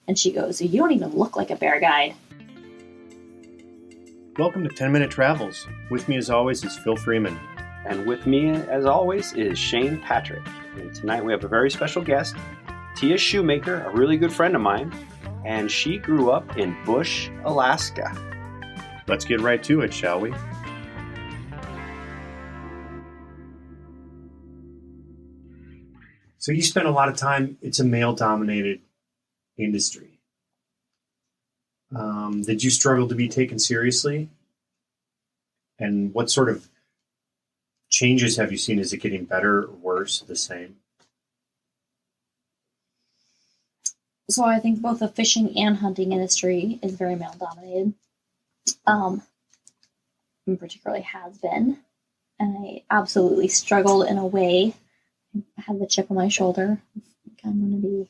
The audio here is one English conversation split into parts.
And she goes, "You don't even look like a bear guide." Welcome to 10-Minute Travels. With me as always is Phil Freeman. And with me, as always, is Shane Patrick. And tonight we have a very special guest, Tia Shoemaker, a really good friend of mine. And she grew up in Bush, Alaska. Let's get right to it, shall we? So you spend a lot of time, it's a male-dominated industry. Did you struggle to be taken seriously? And what sort of changes have you seen? Is it getting better or worse, the same? So I think both the fishing and hunting industry is very male-dominated. And particularly has been. And I absolutely struggled in a way. I had the chip on my shoulder. I'm going to be...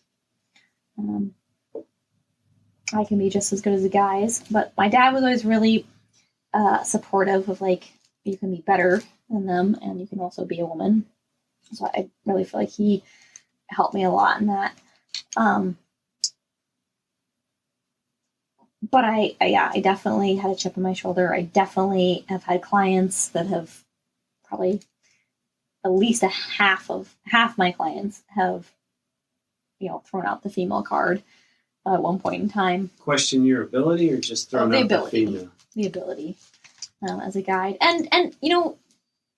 I can be just as good as the guys. But my dad was always really supportive of, like, you can be better than them and you can also be a woman. So I really feel like he helped me a lot in that. But I definitely had a chip on my shoulder. I definitely have had clients that have probably at least half my clients have, thrown out the female card at one point in time. Question your ability or just thrown out the female? The ability as a guide. And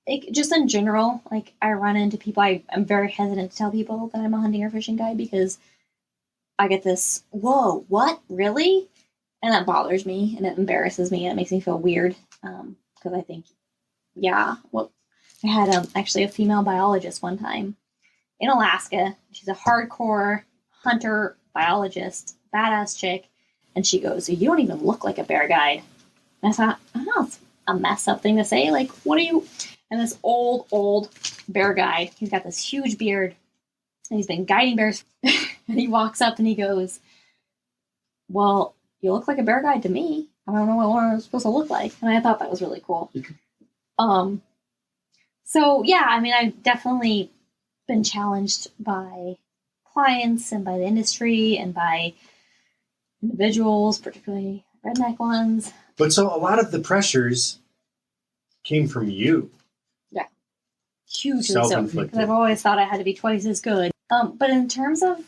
like, just in general, like, I run into people, I'm very hesitant to tell people that I'm a hunting or fishing guide because I get this, whoa, what? Really? And that bothers me and it embarrasses me and it makes me feel weird because I think, I had actually a female biologist one time in Alaska. She's a hardcore hunter biologist, badass chick, and she goes, "You don't even look like a bear guide." And I thought, it's a messed up thing to say. Like, what are you? And this old bear guide, he's got this huge beard, and he's been guiding bears. And he walks up and he goes, "Well, you look like a bear guide to me. I don't know what I'm supposed to look like." And I thought that was really cool. So yeah, I mean, I've definitely been challenged by clients and by the industry and by individuals, particularly redneck ones. But so a lot of the pressures came from you. Yeah. Hugely so. Self-inflicted. Because I've always thought I had to be twice as good. But in terms of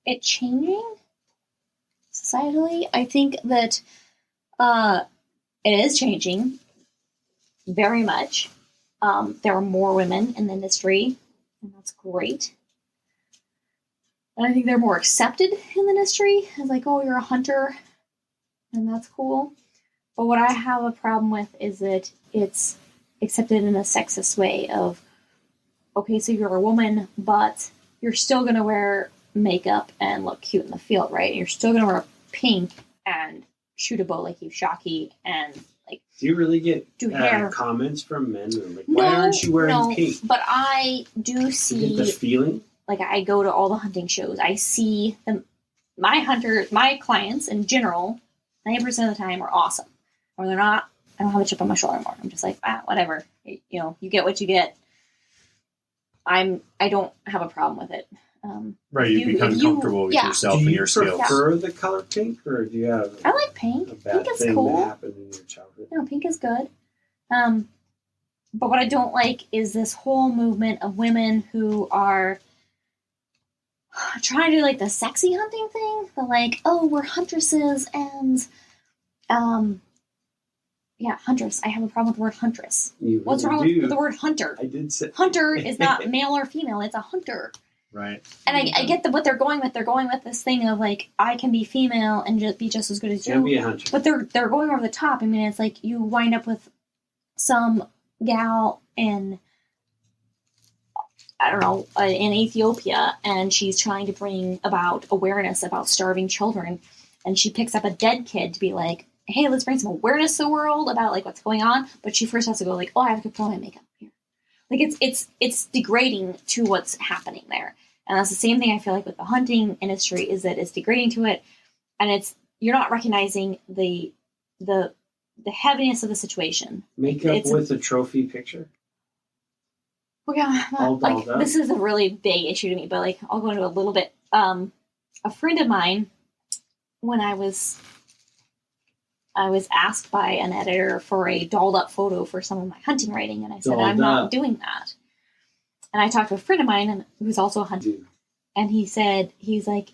it changing societally, I think that it is changing very much. There are more women in the industry, and that's great. And I think they're more accepted in the industry as like, oh, you're a hunter, and that's cool. But what I have a problem with is that it's accepted in a sexist way of, okay, so you're a woman, but you're still going to wear makeup and look cute in the field, right? You're still going to wear pink and shoot a bow like you shocky and like. Do you really get hair. comments from men? Like, why aren't you wearing pink? But I do see. You get the feeling? Like, I go to all the hunting shows. I see them. My clients in general, 90% of the time are awesome. Or they're not. I don't have a chip on my shoulder anymore. I'm just like, whatever. You get what you get. I don't have a problem with it. Right, you become comfortable with yourself and your skills. Do you prefer the color pink, or do you have I like pink. a bad Pink is thing cool. that happened in your childhood? No, pink is good. But what I don't like is this whole movement of women who are trying to do like the sexy hunting thing. They're like, oh, we're huntresses and huntress. I have a problem with the word huntress. What's wrong with the word hunter? I did say hunter is not male or female. It's a hunter. Right. And I get what they're going with. They're going with this thing of like, I can be female and be just as good as you. Can be a hunter. But they're going over the top. I mean, it's like you wind up with some gal in, I don't know, in Ethiopia, and she's trying to bring about awareness about starving children. And she picks up a dead kid to be like, hey, let's bring some awareness to the world about like what's going on. But she first has to go like, oh, I have to put on my makeup here. Like it's degrading to what's happening there. And that's the same thing I feel like with the hunting industry, is that it's degrading to it. And you're not recognizing the heaviness of the situation. Makeup with a trophy picture? Well, yeah, this is a really big issue to me, but like I'll go into a little bit. A friend of mine when I was asked by an editor for a dolled up photo for some of my hunting writing, and I said, I'm not doing that. And I talked to a friend of mine who's also a hunter, and he's like,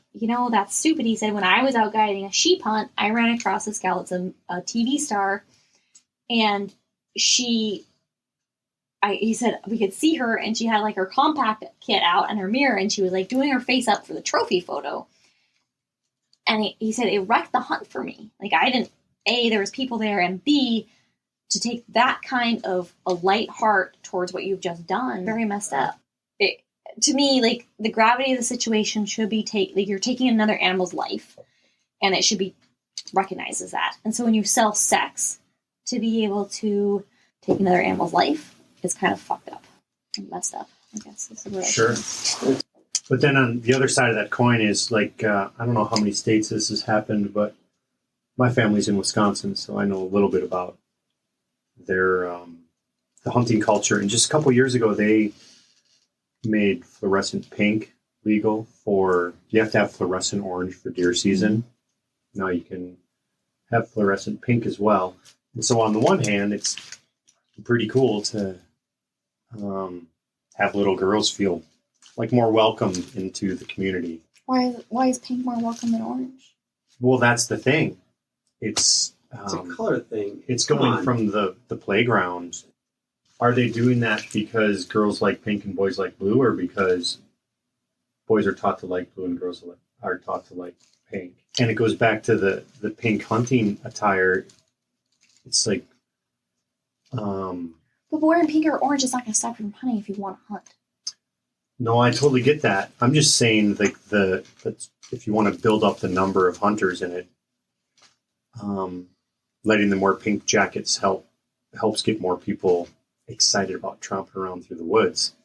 that's stupid. He said, when I was out guiding a sheep hunt, I ran across this gal. It's a TV star, and he said we could see her, and she had like her compact kit out and her mirror, and she was like doing her face up for the trophy photo. And he said it wrecked the hunt for me. Like, I didn't, A, there was people there, and B, to take that kind of a light heart towards what you've just done, very messed up. To me, like, the gravity of the situation should be you're taking another animal's life, and it should be recognized as that. And so when you sell sex to be able to take another animal's life, it's kind of fucked up and messed up, I guess. This is what Sure. But then on the other side of that coin is, like, I don't know how many states this has happened, but my family's in Wisconsin, so I know a little bit about their the hunting culture. And just a couple years ago, they made fluorescent pink legal you have to have fluorescent orange for deer season. Now you can have fluorescent pink as well. And so on the one hand, it's pretty cool to have little girls feel like more welcome into the community. Why is pink more welcome than orange? Well, that's the thing. It's a color thing. It's going from the playground. Are they doing that because girls like pink and boys like blue, or because boys are taught to like blue and girls are taught to like pink? And it goes back to the pink hunting attire. It's like, but wearing pink or orange is not going to stop you from hunting if you want to hunt. No, I totally get that. I'm just saying, like, if you want to build up the number of hunters in it, letting them wear pink jackets helps get more people excited about tromping around through the woods.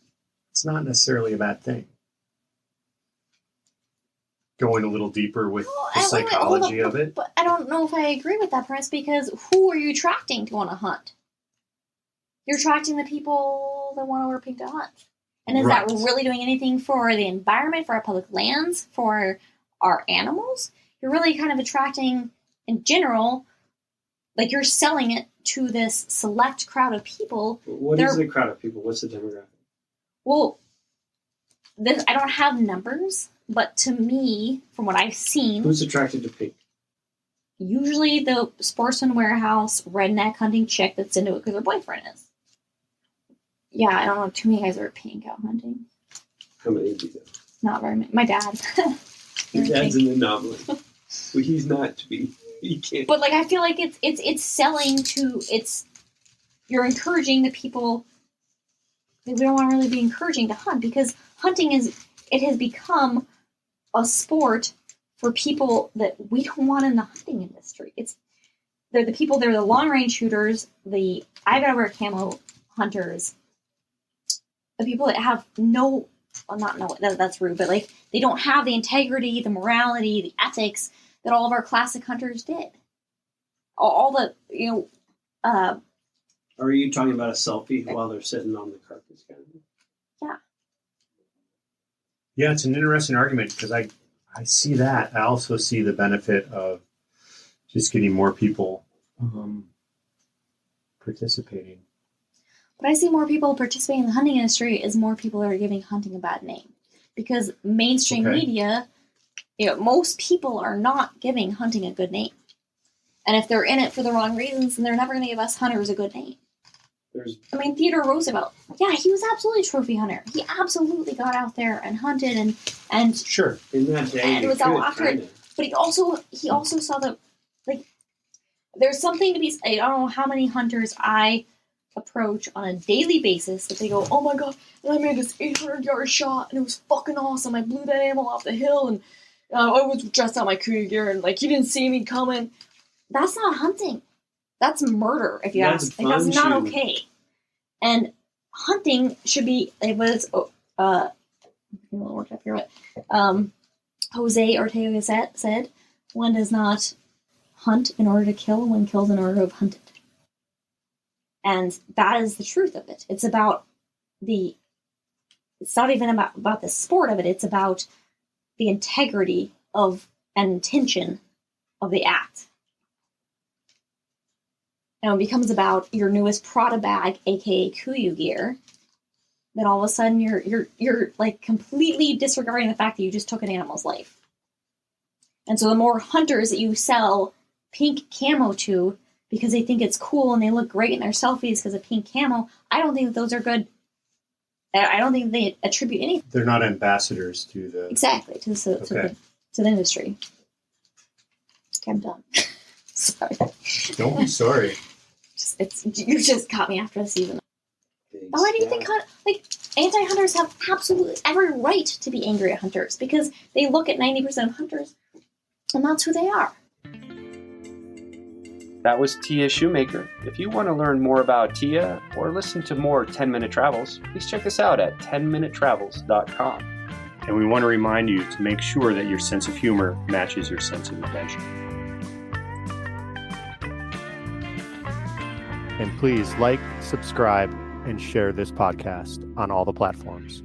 It's not necessarily a bad thing. Going a little deeper with the psychology of it. But I don't know if I agree with that premise, because who are you attracting to want to hunt? You're attracting the people that want to wear pink to hunt. And is that really doing anything for the environment, for our public lands, for our animals? You're really kind of attracting, in general, like, you're selling it to this select crowd of people. What is the crowd of people? What's the demographic? Well, I don't have numbers, but to me, from what I've seen... Who's attracted to pink? Usually the Sportsman Warehouse redneck hunting chick that's into it because her boyfriend is. Yeah, I don't know too many guys that are pink out hunting. How many do you know? Not very many. My dad. Your dad's an anomaly. Well, he's not to be. He can't. But, like, I feel like it's selling to... You're encouraging the people that we don't want to really be encouraging to hunt, because hunting has become a sport for people that we don't want in the hunting industry. They're the people, they're the long-range shooters, I gotta wear camo hunters, the people that have that's rude, but, like, they don't have the integrity, the morality, the ethics that all of our classic hunters did. All the, Are you talking about a selfie while they're sitting on the carcass kind of thing? Yeah. Yeah, it's an interesting argument, because I see that. I also see the benefit of just getting more people participating. What I see more people participating in the hunting industry is more people that are giving hunting a bad name. Because mainstream media, most people are not giving hunting a good name. And if they're in it for the wrong reasons, then they're never going to give us hunters a good name. Theodore Roosevelt, he was absolutely a trophy hunter. He absolutely got out there and hunted and sure, in that day, and was out after it. But he also saw that, like, there's something to be. I don't know how many hunters I approach on a daily basis that they go, oh my god, and I made this 800-yard shot and it was fucking awesome. I blew that animal off the hill and I was dressed out my cougar gear and, like, you didn't see me coming. That's not hunting. That's murder, if you ask. Like, that's not okay. And hunting should be. It was. I'm a little worked up here, but Jose Ortega said, "One does not hunt in order to kill. One kills in order to have hunted." And that is the truth of it. It's about the. It's not even about the sport of it. It's about the integrity of and intention of the act. And it becomes about your newest Prada bag, aka Kuyu gear, then all of a sudden you're like completely disregarding the fact that you just took an animal's life. And so the more hunters that you sell pink camo to because they think it's cool and they look great in their selfies because of pink camo, I don't think that those are good. I don't think they attribute anything. They're not ambassadors to the... Exactly, to the industry. Okay, I'm done. Sorry. Don't be sorry. You just caught me after the season. Big Why do you stat. think anti-hunters have absolutely every right to be angry at hunters? Because they look at 90% of hunters, and that's who they are. That was Tia Shoemaker. If you want to learn more about Tia or listen to more 10-Minute Travels, please check us out at 10minutetravels.com. And we want to remind you to make sure that your sense of humor matches your sense of adventure. And please like, subscribe, and share this podcast on all the platforms.